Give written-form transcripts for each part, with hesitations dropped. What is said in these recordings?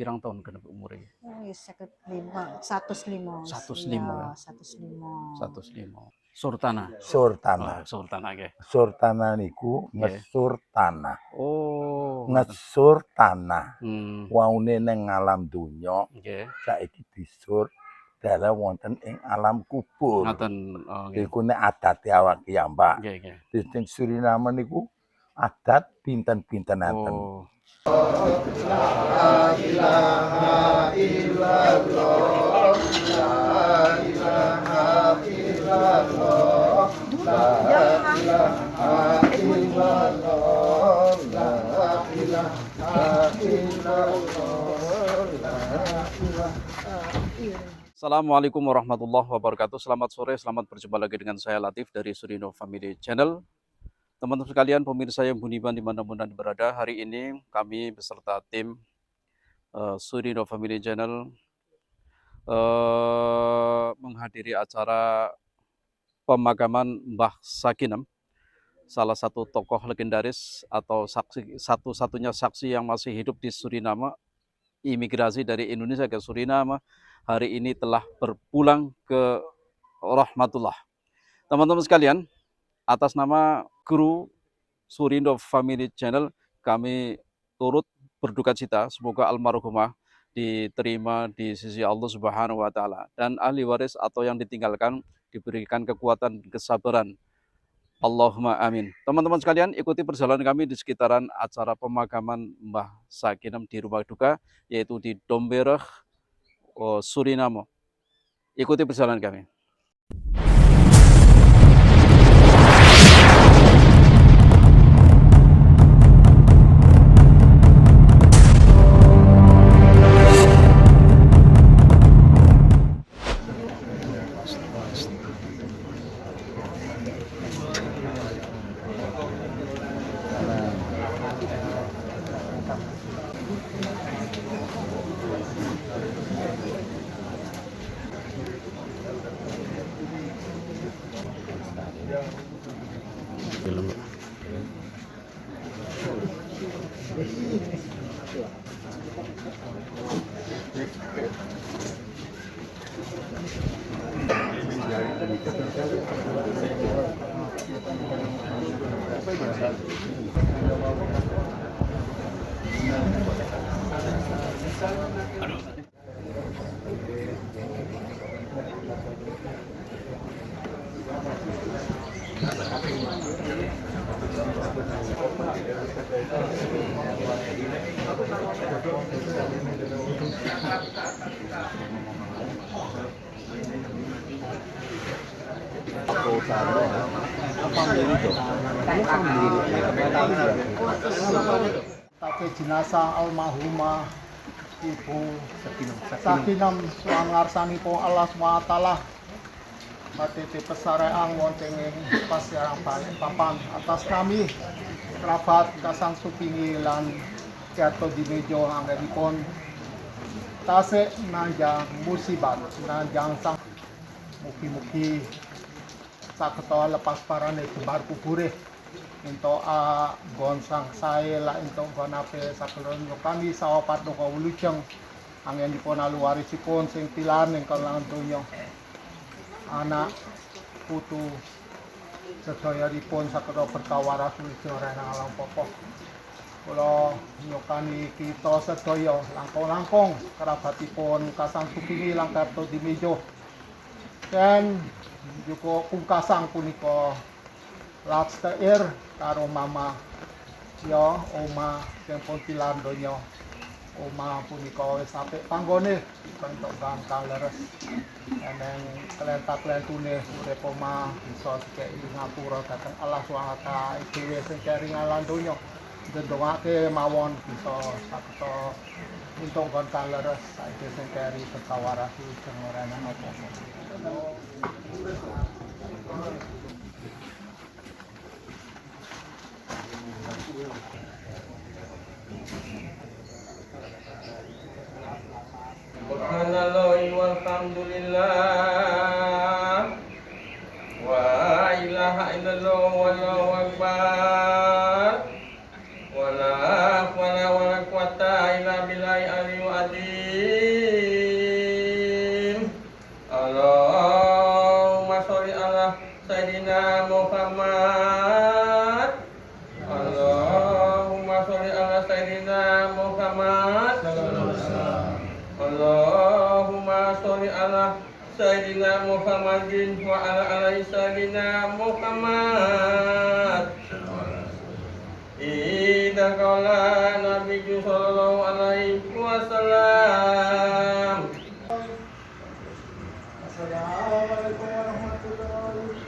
pirang tahun kena umure? Seket lima, 105. 105 ya. 105. 105. Surtana. Surtana. Sultana nggih. Surtana niku Nggih. ngesur tanah. Oh, ngoten. Ngesur tanah. Hmm, Waune ning alam donya nggih. saiki disur dalah wonten ing alam kubur. Ngoten. Oh, nggih. Iku nek adate awak piyambak. Nggih, nggih. Di ning Suriname niku adat pinten-pintenaken. Oh. La ilaha illallah, la ilaha illallah, la ilaha illallah, la ilaha illallah, la ilaha. Assalamualaikum warahmatullahi wabarakatuh. Selamat sore, selamat berjumpa lagi dengan saya Latif dari Surino Family Channel. Teman-teman sekalian, pemirsa yang budiman dimanapun Anda berada, hari ini kami beserta tim Surino Family Channel menghadiri acara pemakaman Mbah Sakinem, salah satu tokoh legendaris atau saksi satu-satunya saksi yang masih hidup di Suriname, imigrasi dari Indonesia ke Suriname, hari ini telah berpulang ke rahmatullah. Teman-teman sekalian, atas nama kru Surino Family Channel, kami turut berduka cita. Semoga almarhumah diterima di sisi Allah Subhanahu wa Ta'ala, dan ahli waris atau yang ditinggalkan diberikan kekuatan dan kesabaran. Allahumma amin. Teman-teman sekalian, ikuti perjalanan kami di sekitaran acara pemakaman Mbah Sakinem di rumah duka, yaitu di Domberg, Suriname. Ikuti perjalanan kami. Tapi jenazah almarhumah Ibu Sakinem suangarsanipun Allah SWT Matiti pesareang wonten ing pasirang papan atas kami kerabat Kasang Supingi lan Kerto Dimejo anggenipun tasik nanjang musibat nanjang sang mugi-mugi saketa lepas parane jembar kubure into a gonsang sae la into gonape sakelon kami sawapat duka wilujeng anggenipun aluwarisipun sing tilan ing kalangan donya anak putu sedayanipun saketa berkawaras wilujeng renang alam pokok. Kula nyukani kita sedaya langkung-langkung kerabatipun Kasang Supingi lan Kerto Dimejo. Dan juga pungkasang punika Latsteir karo mama ya oma sing pun tilan donya. Oma punika wis apik panggone bentuk kang leres. Eneng kelenta-kelentune urip oma bisa dikeki ngapura dhateng Allah SWT dhewe sing keringan lan donya. Ndongake mawon bisa saketa untung kon kang leres saiki sing keri berkawaras sing ora ana apa-apa. Subhanallah walhamdulillah wa ilaha illallah wallahu akbar wa la hawla wa la quwwata illa billahi yu'adzim. Allahumma sholli ala Sayyidina Muhammad. Allahumma sholli ala Sayyidina Muhammad. Allahumma sholli ala Sayyidina Muhammadin wa ala ali Sayyidina Muhammad. Idza qala Nabiyyu sallallahu alaihi wasallam. Assalamualaikum warahmatullahi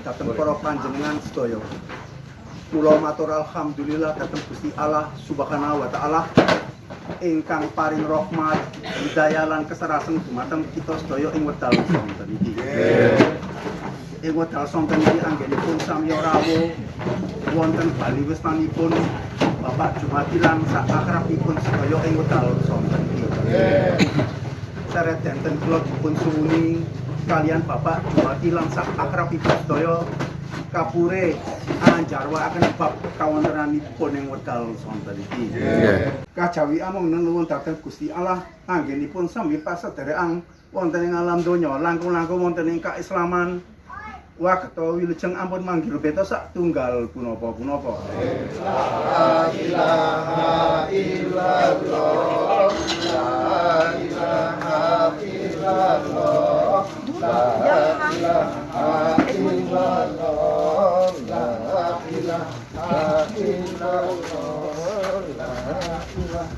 Dateng para panjenengan sedaya. Kula matur alhamdulillah dateng Gusti Allah Subhanahu wa taala ingkang paring rahmat, hidayah lan kesarasan dumateng kita sedaya ing wekdal sonten iki. Ing wekdal sonten iki anggenipun samya rawuh wonten baliwustanipun Bapak Jumadi lan sak akrabipun sedaya ing wekdal sonten iki. Seret denten kula dipun suwuni kalian Bapak Jumadi lan sak akrabipun sedaya kapure anjarwakaken bab kawontenanipun ing wekdal sonten iki. Kajawi amung nuwun dhateng Gusti Allah anggenipun sami pasederekan wonten ing alam donya langkung-langkung wonten ing kaislaman wakata wilujeng ampun manggil beta sak tunggal punapa-punapa. La ilaha illallah, la ilaha illallah, la ilaha illallah, la ilaha illallah, la ilaha illallah.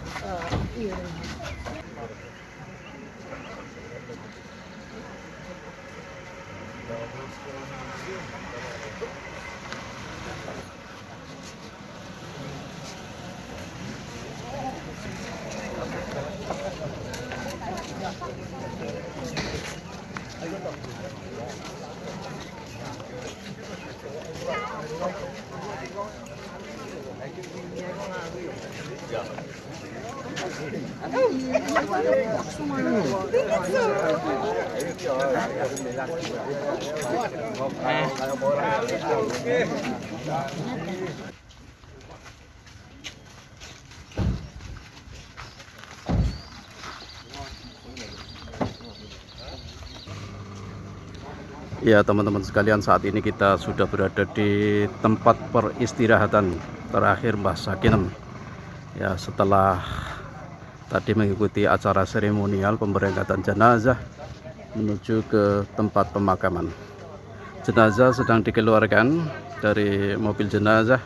Ya teman-teman sekalian, saat ini kita sudah berada di tempat peristirahatan terakhir Mbah Sakinem. Ya, setelah tadi mengikuti acara seremonial pemberangkatan jenazah menuju ke tempat pemakaman. Jenazah sedang dikeluarkan dari mobil jenazah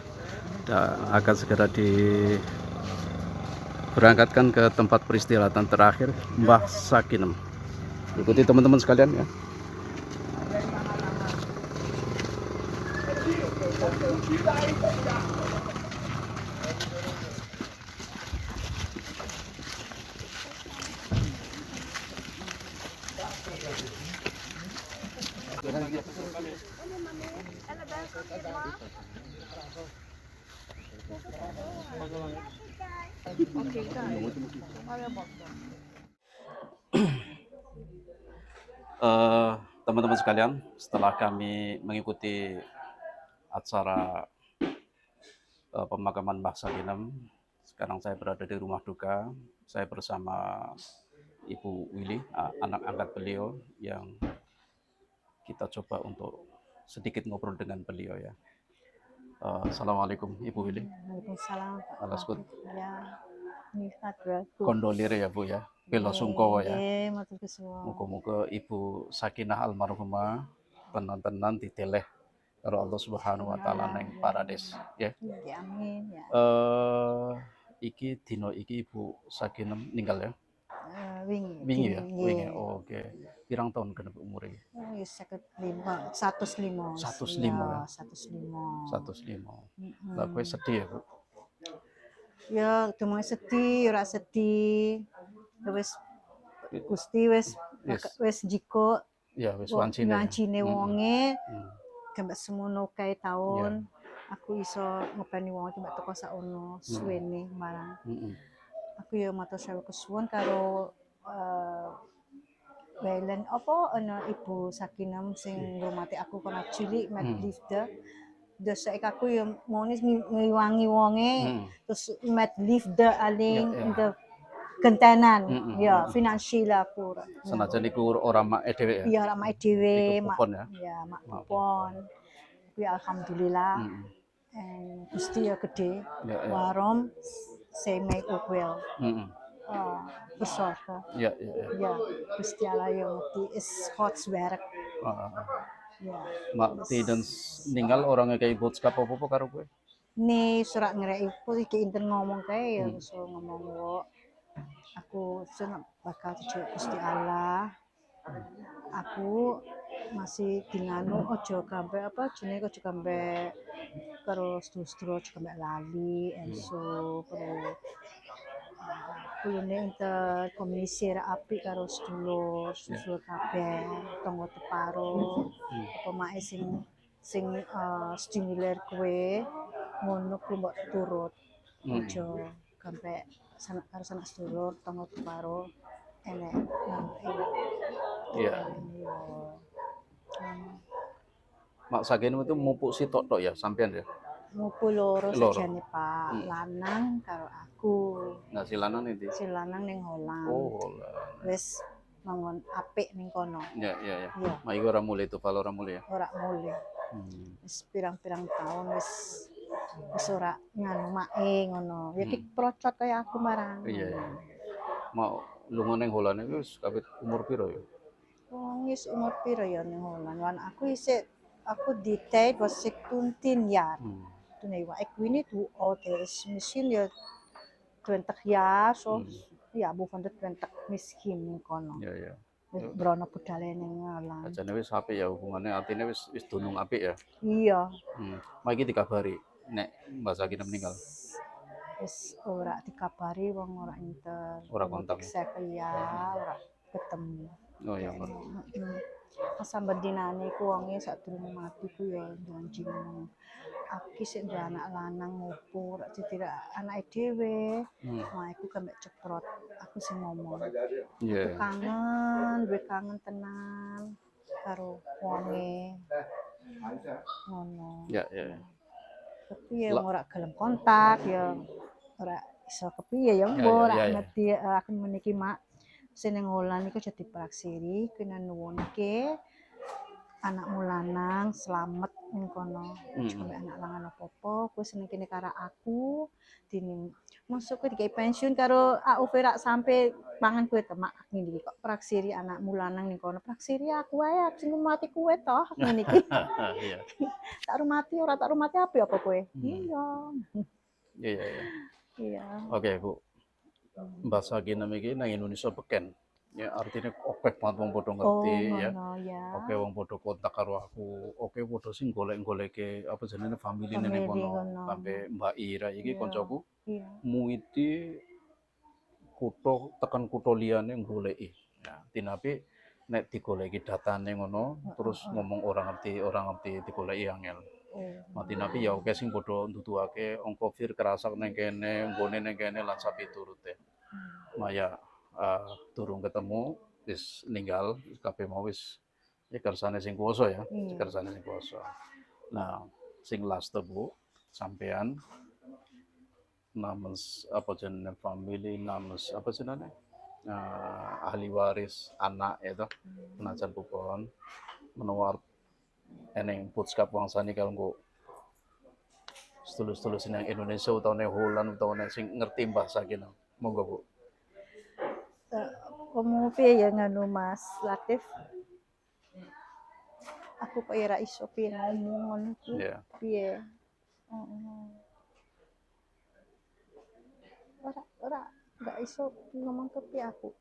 dan akan segera diberangkatkan ke tempat peristirahatan terakhir Mbah Sakinem. Ikuti teman-teman sekalian ya. Teman-teman sekalian, setelah kami mengikuti acara pemakaman Mbah Sakinem, sekarang saya berada di rumah duka. Saya bersama Ibu Willy, anak angkat beliau, yang kita coba untuk sedikit ngobrol dengan beliau ya. Assalamualaikum Ibu Willy. Waalaikumsalam. Alas kut Ya, nikmat beratu. kondolir ya Bu ya. Bela sungkawa ya. Matur kesuwun. Muga-muga Ibu Sakinah almarhumah tenan-tenan diteleh karo Allah Subhanahu wa taala neng paradis ya. Ya, amin ya. Iki dino iki Ibu Sakinem ninggal ya. Wingi. Wingi ya. Nggih. Wingi. Oh, oke. pirang tahun kena umure? Oh, ya 105, 105. 105 ya. 105. 105. Lah kowe sedih ya, Bu? Ya, cuma sedih, ora sedih. Wis Gusti Yes. wis jiko Ya wis wancine. Ya. wancine wonge Hmm. kembak semono kae taun. Aku iso ngopeni wong iki mbak teko sakono suwene marang. Mm-mm. Aku ya matur sewu kesuwun karo Welen apa ana Ibu Sakinam sing ngurmati aku kono cilik mek liefde. Dus aku ya moni ngiwangi wonge terus met liefde aling in de gentenan ya finansial aku. Senajan iku ora mak dhewe ya. Iya ora mak dhewe, Iku mak kupon ya. ya mak kupon. Kuwi alhamdulillah. Gusti ya gede. Warom semai ukwel. Besar. Ya. Ya, Gusti Allah yang ngerti is hot werk. Ya. Mak dan ninggal orangnya kayak boodskap apa karo kowe? Nih surat ngerek iku iki inten ngomong kae ya so ngomong wo. Aku seneng bakal tujuh Gusti Allah. Aku masih dinganu ojo kampe apa jenenge ojo kampe karo sedulur ojo kampe lali enso perlu kulune inter komunisir apik karo sedulur kabeh tangga teparo apa mae sing stimuler kowe ngono ku mbok turut ojo kampe sanak karo sanak sedulur tangga teparo enek Iya. Mak Sakinam itu mupuk sitok ya sampean ya. Mupu loro sajane Pak, lanang karo aku. Nah si lanang itu. Si lanang ning Holland. Oh, Holland. Wis mangon apik ning kono. Ya. Mak iku ora mulai tuval ora mulai ya. Ora mulih. Wis pirang-pirang taun wis ora nganu mae ngono. Ya diprocot kaya aku marang. Iya. Mau lunga ning Holland iku wis kabeh umur piro ya? Wong wis umur piro ya ning Holland. Wan aku isih aku die tijd was ik toen 10 jaar. Toen ik weet niet hoe oud hij is. Misschien ja 20 jaar zo. Ja, boven de 20 misschien kono. Iya. Brono budale ning Holland. Ajane wis apik ya hubungane atine wis dunung apik ya. Iya. Mak iki dikabari nek Mbak Sakinam meninggal. Wis ora dikabari wong ora inter. Ora kontak. Ya, ora ketemu. Oh iya. Sampe dinane ku wonge sadurunge mati ku ya janji ngomong. Aku sik duwe anak lanang ngopo rak ditirak anake dhewe. Nah iku kembek ceprot. Aku sing ngomong. Iya. Kangen tenan karo wonge. Ngono. Ya. Tapi ya ora gelem kontak ya ora iso kepiye ya ora ngerti aku meniki mak seneng Holland iku jadi praksiri kena nuwunke anakmu lanang selamat ning kono. Sampai anak lanang apa-apa, kowe seneng kene karo aku, dini masuk kowe dikai pensiun karo AUV rak sampai pangan kowe temak ngene iki kok praksiri anakmu lanang ning kono. Praksiri aku wae sing mati kowe toh ngene iki. Iya. Tak rumati ora tak rumati apa kowe? Iya. Iya. Oke, Bu. Mbak Sakinam iki nang Indonesia beken. Ya artinya oke banget wong padha ngerti ya. Oke wong padha kontak karo aku. Oke padha sing golek-goleke apa jenenge familine ning kono. Sampai Mbak Ira iki koncoku. Iya. Muiti kutho tekan kutho liyane goleki. Ya, tinapi nek digoleki datane ngono terus ngomong orang ngerti digoleki angel. Mati nabi ya oke sing padha nduduhake angka fir kerasak ning kene, nggone ning kene lan sapiturute. Maya durung ketemu wis ninggal kabeh mau wis kersane sing kuwasa ya, kersane sing kuwasa. Nah, sing last Bu sampean namens apa jenenge family namens apa jenenge? Ahli waris anak itu penajan kupon menawar eneng boodskap wangsane kanggo sedulur-sedulur sing Indonesia utawa Holland utawa sing ngerti bahasa kene. Monggo Bu. Ngomong piye ya nganu Mas Latif? Aku kok ora iso piye ngomong ngono ku. Piye? Ora enggak iso ngomong ke piye aku.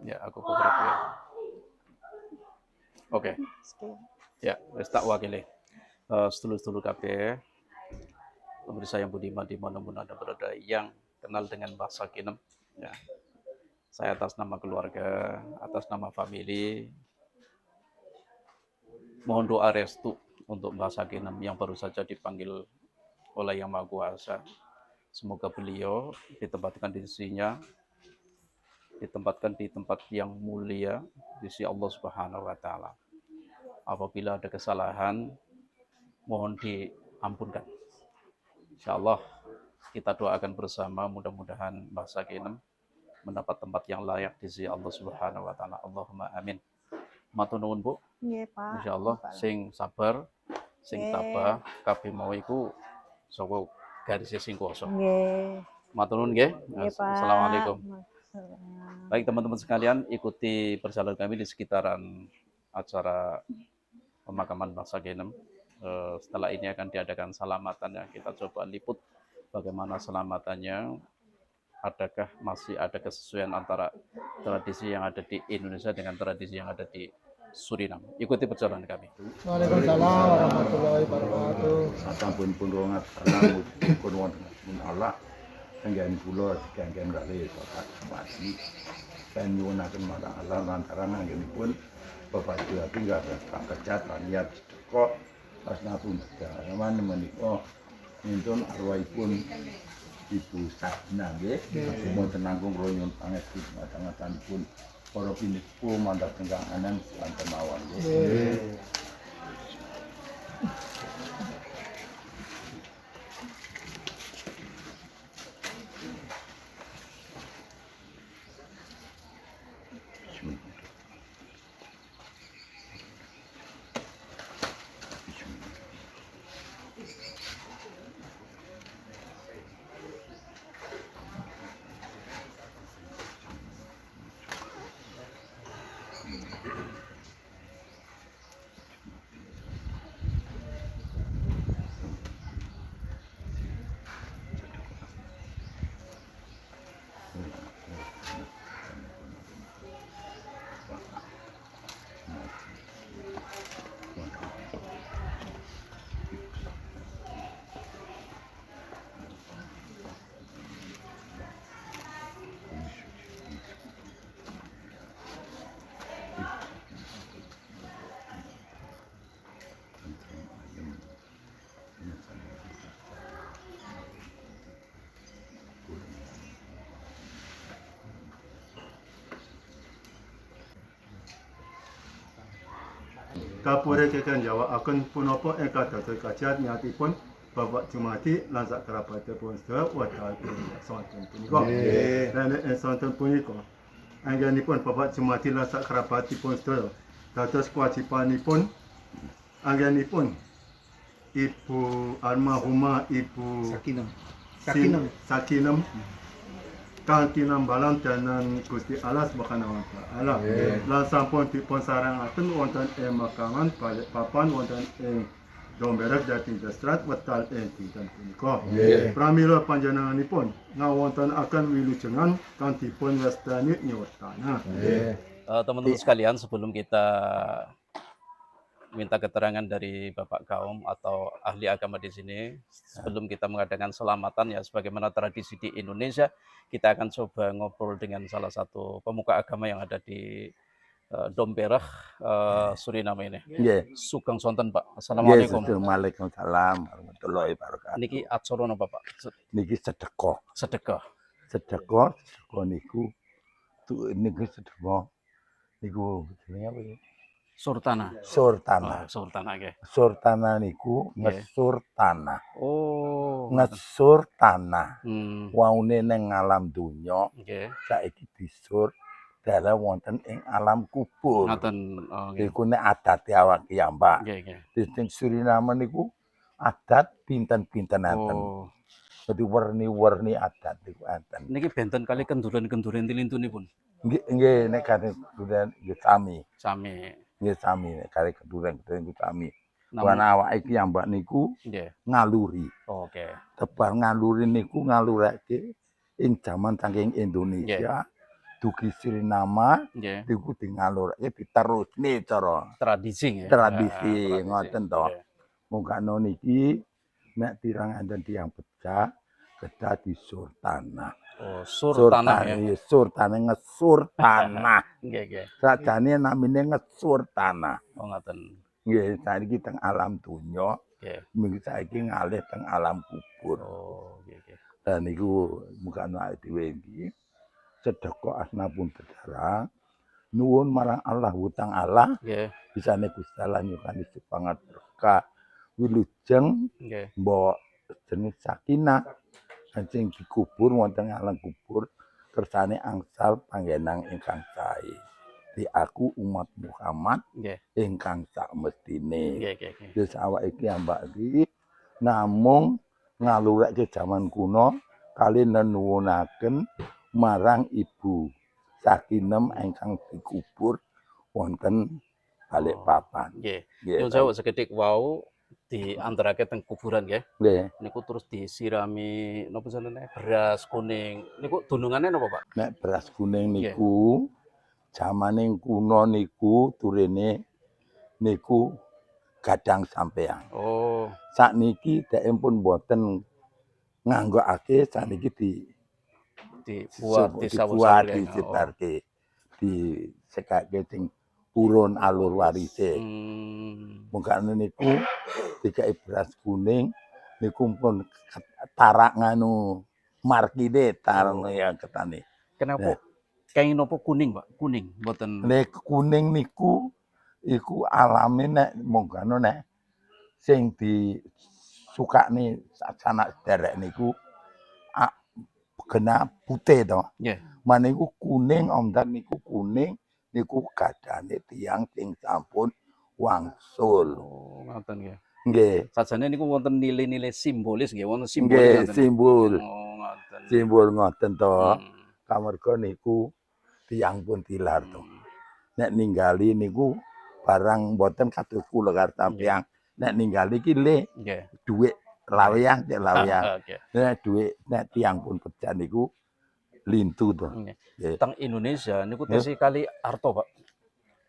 Ya, aku beberapa ya. Oke, ya, wis tak wakili. Sedulur-sedulur kabeh, pemirsa yang budiman dimanapun Anda berada yang kenal dengan Mbah Sakinem. Ya, saya atas nama keluarga, atas nama famili, mohon doa restu untuk Mbah Sakinem yang baru saja dipanggil oleh Yang Maha Kuasa. Semoga beliau ditempatkan di sisinya, ditempatkan di tempat yang mulia di sisi Allah Subhanahu wa taala. Apabila ada kesalahan, mohon diampunkan. Insyaallah kita doakan bersama, mudah-mudahan Mbah Sakinem mendapat tempat yang layak di sisi Allah Subhanahu wa taala. Allahumma amin. Matur nuwun Bu. Nggih, Pak. Insyaallah sing sabar, sing tabah, kabeh mau iku saka garis sing kuwasa. Nggih. Matur nuwun nggih. Nggih, Pak. Assalamualaikum. Waalaikumsalam. Baik teman-teman sekalian, ikuti perjalanan kami di sekitaran acara pemakaman Mbah Sakinem. Setelah ini akan diadakan salamatan ya. Kita coba liput bagaimana selamatannya. Adakah masih ada kesesuaian antara tradisi yang ada di Indonesia dengan tradisi yang ada di Suriname. Ikuti perjalanan kami. Waalaikumsalam warahmatullahi wabarakatuh. Sampun pun rongat karena pun wonten Allah kanggen kula kanggen kalih Bapak Mati dan nyuwunaken marang Allah lantaran anggenipun Bapak Jati enggak kakecat rakyat kok pas napun daman menika nintun arwahipun Ibu Sakina nggih wonten nanggung royon pangestu matang-matangipun para piniku mandhap ingkang anan lanten mawon nggih. Kapure keken Jawa akan punapa ingkang dados kajian nyatipun Bapak Jumati lan sak kerabatipun sedaya wadal sonten punika. Dan sonten punika anggenipun Bapak Jumati lan sak kerabatipun sedaya dados kewajibanipun anggenipun Ibu almarhumah Ibu Sakinem kang tinambalan dening Gusti Allah Subhanahu wa taala. Lan sampun dipun sarangaken wonten ing makaman Balikpapan wonten ing Domberak Jati Destrat wekdal ing dinten punika. Pramila panjenenganipun ngawontenaken wilujengan kang dipun wastani nyuwatana. Teman-teman sekalian, sebelum kita minta keterangan dari Bapak Kaum atau ahli agama di sini, sebelum kita mengadakan selamatan ya sebagaimana tradisi di Indonesia, kita akan coba ngobrol dengan salah satu pemuka agama yang ada di Domberak Suriname ini. Nggih. Sugeng sonten Pak. Assalamualaikum. Waalaikumsalam warahmatullahi wabarakatuh. Niki acara napa Pak? Niki sedekah. Sedekah. Sedekah niku sedekah niku jenenge apa ya? Surtana. Surtana. Surtana nggih. Surtana niku ngesur tanah. Oh. Ngesur tanah. Hmm. Waune ning alam donya Nggih. saiki disur dalam wonten ing alam kubur. Ngaten. Oh nggih. Iku nek adate awak piyambak. Nggih, nggih. Di Suriname niku adat pinten-pinten enten. Oh. Jadi warni-warni adat niku enten. Niki benten kali kenduren-kenduren tilintunipun. Nggih nek kate kenduren nggih sami. Sami. Nggih sami nek kare kenduren-kenduren niku sami. Namun Wan awake piyambak niku nggih. ngaluri. Oh, oke. Tebar ngaluri niku ngalurake ing jaman saking Indonesia dugi Suriname Nggih. niku dingalurake diterusne cara Tradisi nggih. tradisi Tradisi. ngoten to. Nggih. Mungkano niki nek tirang enten tiyang pecah kedah di sur tanah. Oh, sur tanah ya. Sur tanah ngesur tanah. Nggih, nggih. Sakjane namine ngesur tanah. Oh, ngoten. Nggih, saiki teng alam donya, Nggih. minggu saiki ngalih teng alam kubur. Oh, nggih, nggih. Dan niku mungkano awake dhewe iki sedekah asnapun berdarah nuwun marang Allah hutang Allah Nggih. bisane Gusti Allah nyukani sepangat berkah wilujeng Nggih. mbok jenis sakinah sing dikubur wonten alam kubur kersane angsal panggenan ingkang sae. Di aku umat Muhammad Nggih. ingkang sak mestine. Nggih, nggih, nggih. Wis awake iki ambak iki namung ngalurake jaman kuno kali nenuwunaken marang Ibu Sakinem ingkang dikubur wonten Balikpapan. Nggih. Nggih. Nyuwun sewu sekedhik wau diantarake teng kuburan nggih. Nggih. Niku terus disirami napa jenenge beras kuning. Niku dunungane napa, Pak? Nek beras kuning Nggih. niku jamaning kuno niku turine niku gadang sampean. Oh, Sakniki dekipun boten nganggokake sakniki dibuat dibuat disawur-sawur. disebarke disekake sing purun alur warise. Mungkane niku dikai beras kuning niku pun tarak nganu markine tarane yang ketane. Kenapa? Kain napa kuning, Pak? Kuning, mboten. Nek kuning niku iku alame nek mongkano nek sing disukani sanak derek niku kena putih to. Nggih. Maniku kuning omdan niku kuning niku gadane tiyang sing sampun wangsul. Oh, ngoten nggih. Nggih. Sajane niku wonten nilai-nilai simbolis nggih, wonten simbol Nggih, ngoten. simbol. Oh, ngoten. Simbol ngoten to. Hmm. Kamarga niku tiyang pun tilar to. Nek ninggali niku barang mboten kados kula karo sampeyan. Nek ninggali iki le Nggih. dhuwit laweyan cek laweyan. Nggih. Nek dhuwit nek tiyang pun pecah niku lintu to. Nggih. Nggih. Teng Indonesia niku Nggih. tesi kali arto, Pak.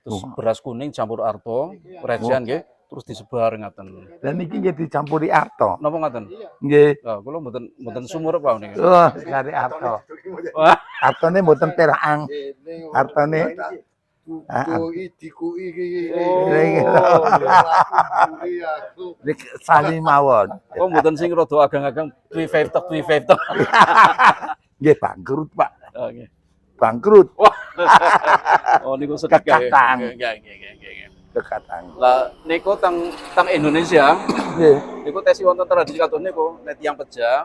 Terus Oh. beras kuning campur arto, recehan nggih, terus disebar ngaten. Dan iki nggih dicampuri arto. Napa ngaten? Nggih. Lah kula mboten sumur Pak niki. Wah, kari arto. Wah, Artone mboten perang. Artone sali mawon. kok mboten sing rada agak-agak 25 tok. Nggih bangkrut, Pak. Oh, nggih. Bangkrut. Oh niku sedekah. Kekatang. Nggih, nggih, nggih. Dekatan. Lah niku teng Indonesia Nggih. niku tesi wonten tradisi kados niku nek tiyang pejah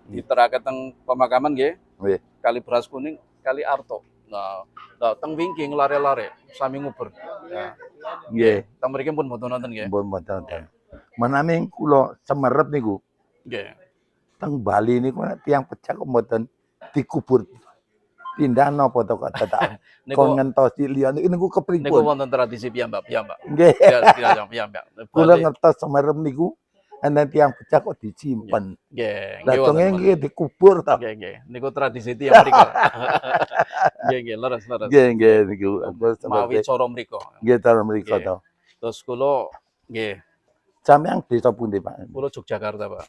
diterake teng pemakaman nggih. Nggih. Kali beras kuning, kali arto. Nah, teng wingking lare-lare sami nguber. Nah, Nggih. teng mriki pun mboten wonten nggih. Mbon mboten. Menawi kula semerep niku Nggih. teng Bali niku nek tiyang pecah kok mboten dikubur pindah napa to kok tetak Niku kon ngentosi liya niku niku kepripun wonten tradisi piyambak. nggih Ya, piyambak. kula ngertos semerep niku enten tiyang pecah kok disimpen Nggih, lah nggih donge wonten. nggih dikubur to Nggih, nggih. Niku tradisi tiyang mriko. Nggih, nggih, leres. nggih niku Mawi cara mriko. nggih cara mriko Nggih. to Terus kula nggih, sampeyan desa pundi Pak kula Yogyakarta, Pak.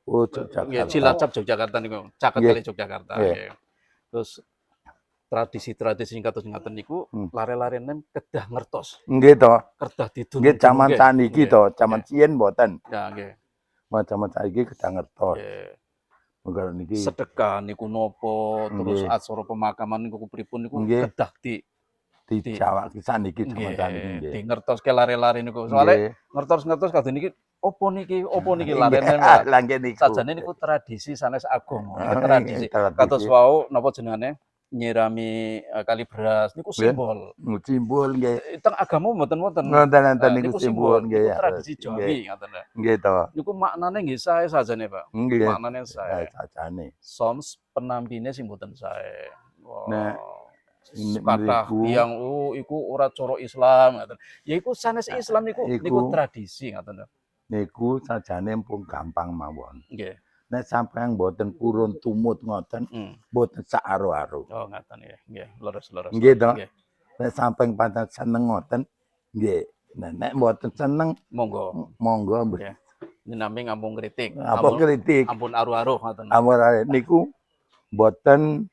oh Nggih, Yogyakarta Cilacap Yogyakarta niku, caket Nggih. kali Yogyakarta. Nggih. Nggih. Terus tradisi-tradisi sing kados ngaten niku lare-lare nem kedah ngertos, nggih to kedah didunung. nggih jaman saniki to jaman ciyen mboten Ya, nggih. jaman saiki kedah ngertos Nggih. monggo niki Sedekah niku napa, terus Nggih. acara pemakaman niku pripun niku Nggih. kedah dijawab saniki jaman saniki nggih, nggih di ngertoske lare-lare niku. Soale ngertos-ngertos kados niki opo niki larene Pak. lah nggih niku Sajane niku tradisi sanes agung. Niki Ah, tradisi. tradisi. Kados wau napa jenengane nyirami kali beras niku Nggih. simbol. simbol nggih Teng agama mboten wonten. nonton-nonton Nah, niku simbol nggih niku ya tradisi Jawi ngaten lho. nggih to Niku maknane nggih sae sajane, Pak. nggih Maknane sae. sajane Soms penampine sing mboten sae. Wah. Nah, Kathah niku- tiyang iku ora cara Islam ngaten. Ya iku sanes Islam niku Iku- niku tradisi ngaten lho. niku sajane pun gampang mawon Nggih. nek sampeyan mboten purun tumut ngoten, mboten sak aro-aro. Oh, ngaten ya. Nggih, leres. Nggih to. Nek sampeyan pancen seneng ngoten, nggih. Nek mboten seneng, Monggo. monggo. Nggih. Dinaming ampun kritik. Apa kritik? Ampun aru-aru ngoten. Ampun niku mboten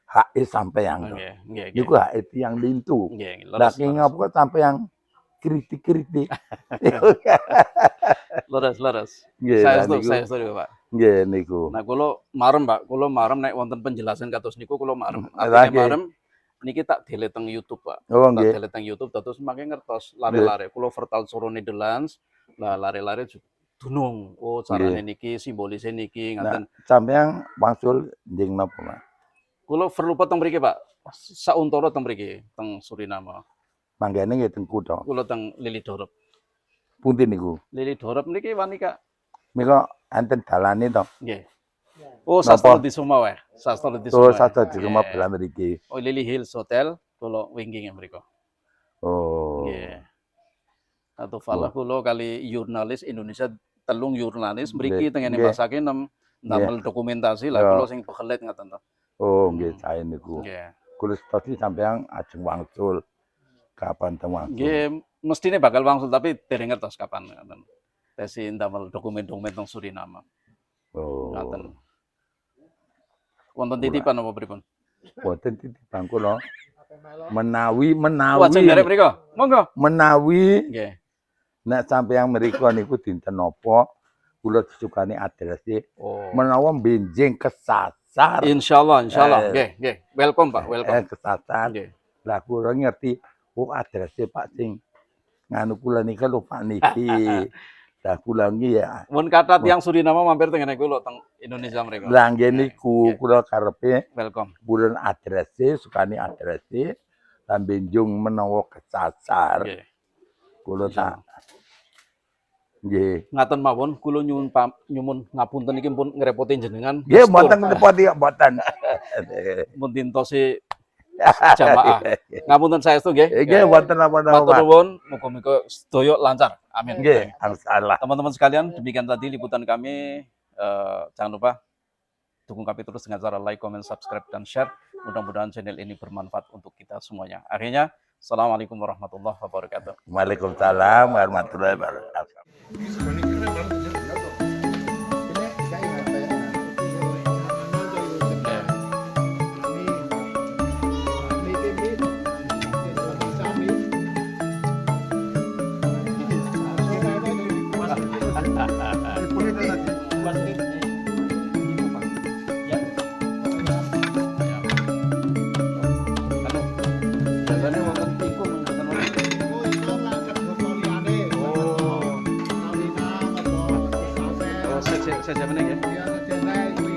hak sampeyan. Nggih. Niku hak tiyang lintu. Nggih, Lah ki ngapa sampeyan kritik-kritik. Leres. Nggih, Saya niku. setuju, Pak. Nggih niku. Nah, kula marem, Pak. Kula marem nek wonten penjelasan kados niku kula marem. Lah, Artine nggih. marem niki tak delete teng YouTube, Pak. Oh, Tak nggih. delete teng YouTube terus mangke ngertos lare-lare. Kula vertal soro Nederlands. Lah lare-lare dunung. Oh, carane niki, simbolisnya niki Nah, ngaten. sampeyan wangsul njing napa, Mas? Kula verlupa teng mriki, Pak. Sauntara teng mriki, teng Suriname. Manggene nggih teng kutha. Kula teng Lili Dorep. Pundi niku? Lili Dorep niki wani, Kak. Mika enten dalane to. Nggih. Oh, Napa? Sastra di Sumawe. Sastra di Oh, Sumawe. satu di rumah Nggih. belah mriki. Oh, Lily Hills Hotel, kula wingking mriko. Oh. Nggih. Atau falah kula kali jurnalis Indonesia telung jurnalis mriki tengene Nggih. masake nem damel dokumentasi lah Ya. kula sing pekelet ngaten to. Oh, nggih sae niku. Nggih. Kula stasi sampeyan ajeng wangsul. Kapan teng wangsul? Nggih, mestine bakal wangsul tapi dereng ngertos kapan ngaten. Tesi damel dokumen-dokumen teng Suriname. Oh. Ngaten. Wonten titipan apa pripun? Boten titipan kula. Menawi Wah, sing derek mriko. Monggo. menawi Nggih. nek sampeyan mriko niku dinten napa kula disukani adrese Oh. menawa benjing kesasar. Insyaallah. Nggih. Welcome, Pak. Welcome. Kesasar. Nggih. Lah kula ngerti, oh adrese Pak sing nganu kula niki lho Pak niki. Lah kula niki ya. Mun kata tiang Suriname mampir tengene kula teng Indonesia mriko. Lah nggih niku kula karepe Welcome. bulan adrese sukani adrese lan benjung menawa kesasar. Nggih. Kula tak nggih. Ngaten mawon kula nyuwun ngapunten iki pun ngrepoti jenengan. Nggih mboten ngrepoti kok mboten. Mun dintosi jamaah. Ngapunten saestu nggih. Nggih mboten Matur apa-apa. nuwun, muga-muga sedaya lancar. Amin. Nggih, insyaallah. Teman-teman sekalian, demikian tadi liputan kami. Jangan lupa dukung kami terus dengan cara like, comment, subscribe, dan share. Mudah-mudahan channel ini bermanfaat untuk kita semuanya. Akhirnya, Assalamualaikum warahmatullahi wabarakatuh. Waalaikumsalam warahmatullahi wabarakatuh. Biasanya wonten tikun mboten wonten. Oh, sejak meneh ya.